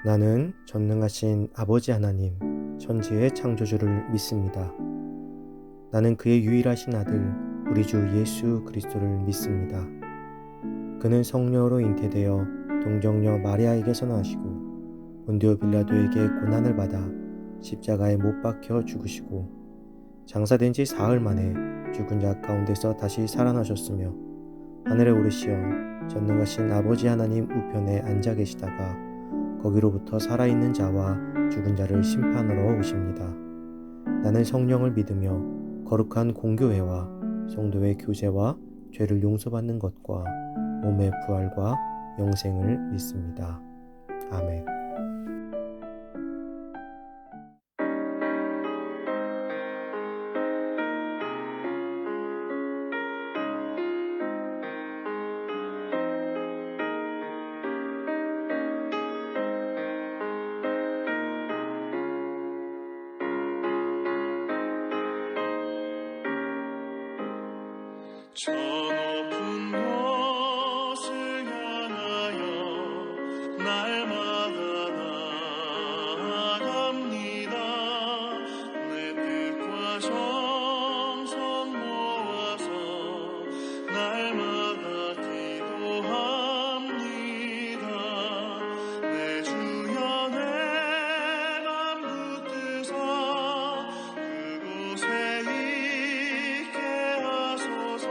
나는 전능하신 아버지 하나님, 천지의 창조주를 믿습니다. 나는 그의 유일하신 아들, 우리 주 예수 그리스도를 믿습니다. 그는 성령으로 잉태되어 동정녀 마리아에게서 나시고 본디오 빌라도에게 고난을 받아 십자가에 못 박혀 죽으시고 장사된 지 사흘 만에 죽은 자 가운데서 다시 살아나셨으며 하늘에 오르시어 전능하신 아버지 하나님 우편에 앉아 계시다가 거기로부터 살아있는 자와 죽은 자를 심판하러 오십니다. 나는 성령을 믿으며 거룩한 공교회와 성도의 교제와 죄를 용서받는 것과 몸의 부활과 영생을 믿습니다. 아멘. 저 높은 곳을 향하여 날마다 나아갑니다. 내 뜻과 정성 모아서 날마다 기도합니다. 내 주여 내 맘 붙드사 그곳에 있게 하소서.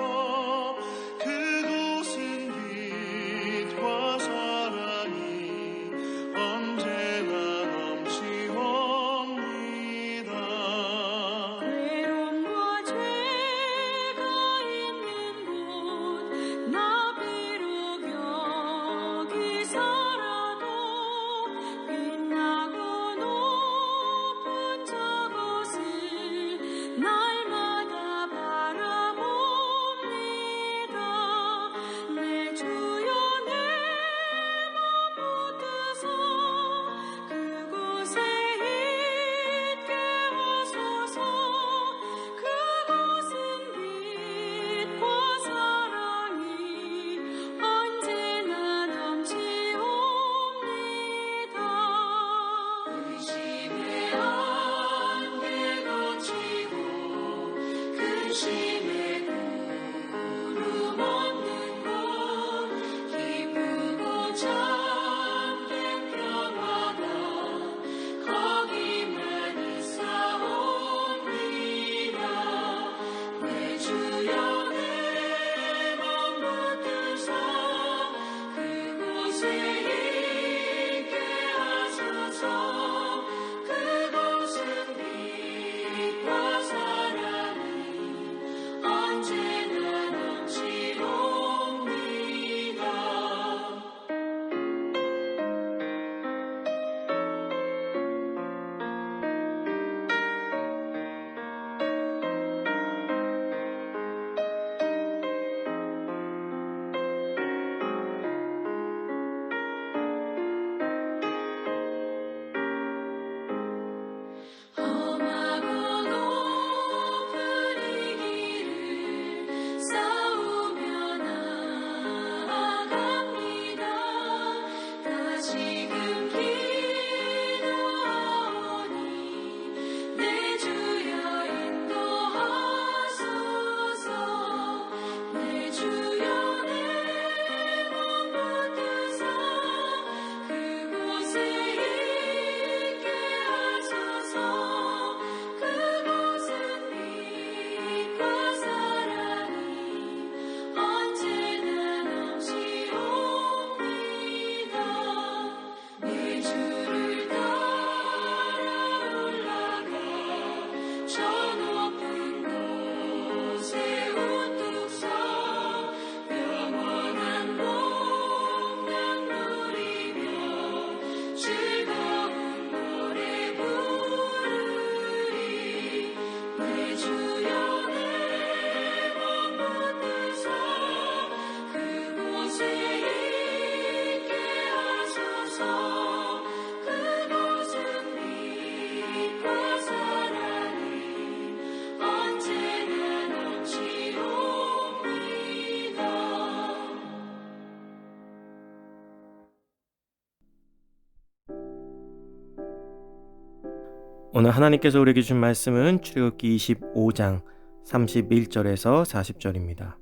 오늘 하나님께서 우리에게 주신 말씀은 출애굽기 25장 31절에서 40절입니다.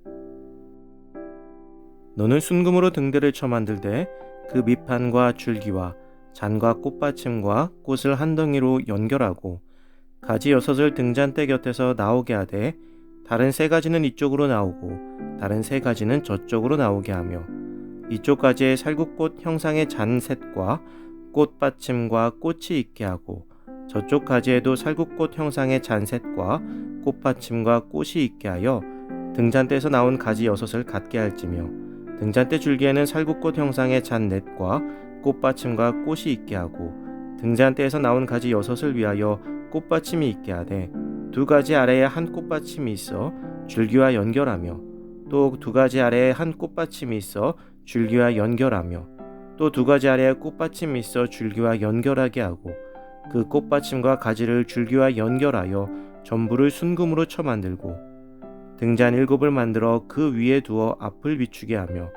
너는 순금으로 등대를 쳐 만들되 그 밑판과 줄기와 잔과 꽃받침과 꽃을 한 덩이로 연결하고 가지 6을 등잔대 곁에서 나오게 하되 다른 3가지는 이쪽으로 나오고 다른 3가지는 저쪽으로 나오게 하며 이쪽 가지에 살구꽃 형상의 잔셋과 꽃받침과 꽃이 있게 하고 저쪽 가지에도 살구꽃 형상의 잔셋과 꽃받침과 꽃이 있게 하여 등잔대에서 나온 가지 6을 갖게 할지며 등잔대 줄기에는 살구꽃 형상의 잔넷과 꽃받침과 꽃이 있게 하고 등잔대에서 나온 가지 6을 위하여 꽃받침이 있게 하되 2가지 아래에 한 꽃받침이 있어 줄기와 연결하며 또 2가지 아래에 한 꽃받침이 있어 줄기와 연결하며 또 2가지 아래에 꽃받침이 있어 줄기와 연결하게 하고 그 꽃받침과 가지를 줄기와 연결하여 전부를 순금으로 쳐 만들고 등잔 7을 만들어 그 위에 두어 앞을 비추게 하며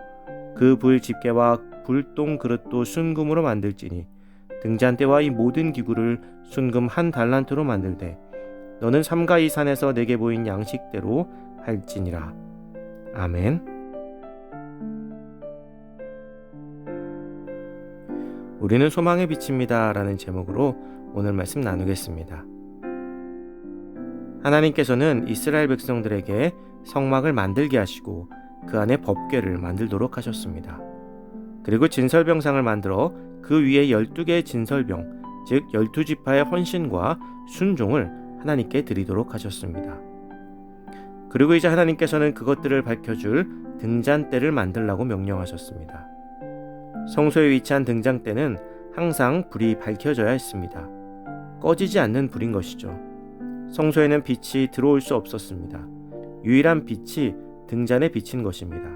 그 불 집게와 불똥 그릇도 순금으로 만들지니 등잔대와 이 모든 기구를 순금 1달란트로 만들되 너는 삼가 이 산에서 내게 보인 양식대로 할지니라. 아멘. 우리는 소망의 빛입니다 라는 제목으로 오늘 말씀 나누겠습니다. 하나님께서는 이스라엘 백성들에게 성막을 만들게 하시고 그 안에 법궤를 만들도록 하셨습니다. 그리고 진설병상을 만들어 그 위에 12개의 진설병, 즉 12지파의 헌신과 순종을 하나님께 드리도록 하셨습니다. 그리고 이제 하나님께서는 그것들을 밝혀줄 등잔대를 만들라고 명령하셨습니다. 성소에 위치한 등잔대는 항상 불이 밝혀져야 했습니다. 꺼지지 않는 불인 것이죠. 성소에는 빛이 들어올 수 없었습니다. 유일한 빛이 등잔에 비친 것입니다.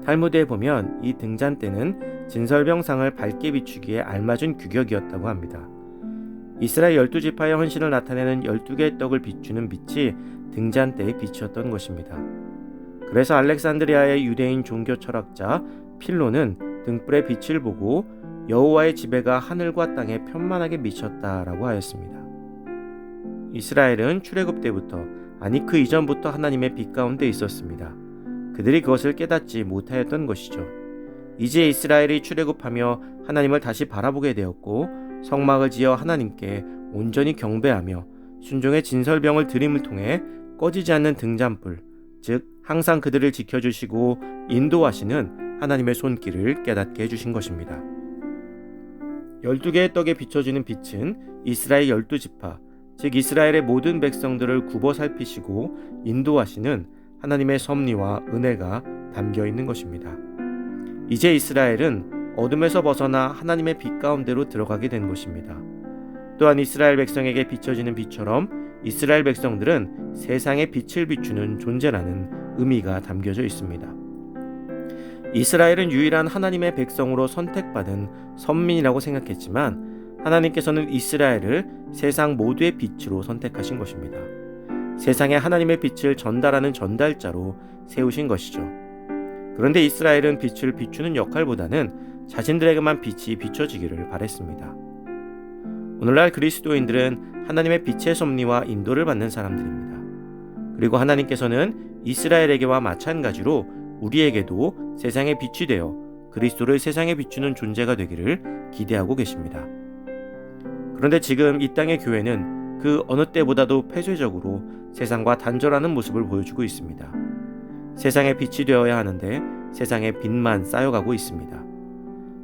탈무드에 보면 이 등잔대는 진설병상을 밝게 비추기에 알맞은 규격이었다고 합니다. 이스라엘 12지파의 헌신을 나타내는 12개의 떡을 비추는 빛이 등잔대의 빛이었던 것입니다. 그래서 알렉산드리아의 유대인 종교 철학자 필로는 등불의 빛을 보고 여호와의 지배가 하늘과 땅에 편만하게 미쳤다라고 하였습니다. 이스라엘은 출애굽 때부터, 아니 그 이전부터 하나님의 빛 가운데 있었습니다. 그들이 그것을 깨닫지 못하였던 것이죠. 이제 이스라엘이 출애굽하며 하나님을 다시 바라보게 되었고 성막을 지어 하나님께 온전히 경배하며 순종의 진설병을 드림을 통해 꺼지지 않는 등잔불, 즉 항상 그들을 지켜주시고 인도하시는 하나님의 손길을 깨닫게 해주신 것입니다. 12개의 떡에 비춰지는 빛은 이스라엘 12지파, 즉 이스라엘의 모든 백성들을 굽어 살피시고 인도하시는 하나님의 섭리와 은혜가 담겨 있는 것입니다. 이제 이스라엘은 어둠에서 벗어나 하나님의 빛 가운데로 들어가게 된 것입니다. 또한 이스라엘 백성에게 비춰지는 빛처럼 이스라엘 백성들은 세상의 빛을 비추는 존재라는 의미가 담겨져 있습니다. 이스라엘은 유일한 하나님의 백성으로 선택받은 선민이라고 생각했지만 하나님께서는 이스라엘을 세상 모두의 빛으로 선택하신 것입니다. 세상에 하나님의 빛을 전달하는 전달자로 세우신 것이죠. 그런데 이스라엘은 빛을 비추는 역할보다는 자신들에게만 빛이 비춰지기를 바랬습니다. 오늘날 그리스도인들은 하나님의 빛의 섭리와 인도를 받는 사람들입니다. 그리고 하나님께서는 이스라엘에게와 마찬가지로 우리에게도 세상의 빛이 되어 그리스도를 세상에 비추는 존재가 되기를 기대하고 계십니다. 그런데 지금 이 땅의 교회는 그 어느 때보다도 폐쇄적으로 세상과 단절하는 모습을 보여주고 있습니다. 세상의 빛이 되어야 하는데 세상의 빛만 쌓여가고 있습니다.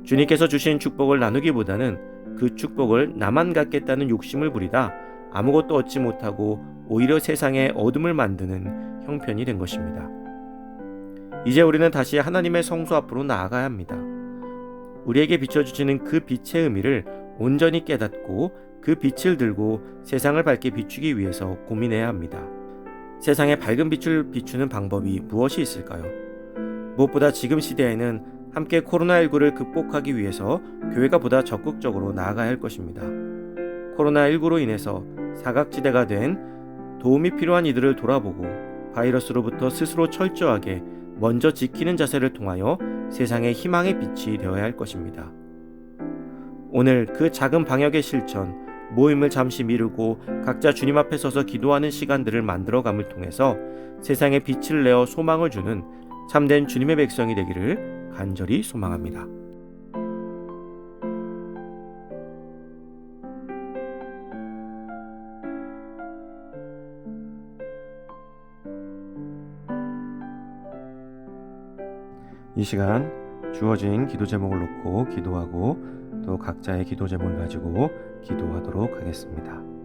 주님께서 주신 축복을 나누기보다는 그 축복을 나만 갖겠다는 욕심을 부리다 아무것도 얻지 못하고 오히려 세상에 어둠을 만드는 형편이 된 것입니다. 이제 우리는 다시 하나님의 성소 앞으로 나아가야 합니다. 우리에게 비춰주시는 그 빛의 의미를 온전히 깨닫고 그 빛을 들고 세상을 밝게 비추기 위해서 고민해야 합니다. 세상에 밝은 빛을 비추는 방법이 무엇이 있을까요? 무엇보다 지금 시대에는 함께 코로나19를 극복하기 위해서 교회가 보다 적극적으로 나아가야 할 것입니다. 코로나19로 인해서 사각지대가 된 도움이 필요한 이들을 돌아보고 바이러스로부터 스스로 철저하게 먼저 지키는 자세를 통하여 세상의 희망의 빛이 되어야 할 것입니다. 오늘 그 작은 방역의 실천, 모임을 잠시 미루고 각자 주님 앞에 서서 기도하는 시간들을 만들어감을 통해서 세상에 빛을 내어 소망을 주는 참된 주님의 백성이 되기를 간절히 소망합니다. 이 시간 주어진 기도 제목을 놓고 기도하고 또 각자의 기도 제목을 가지고 기도하도록 하겠습니다.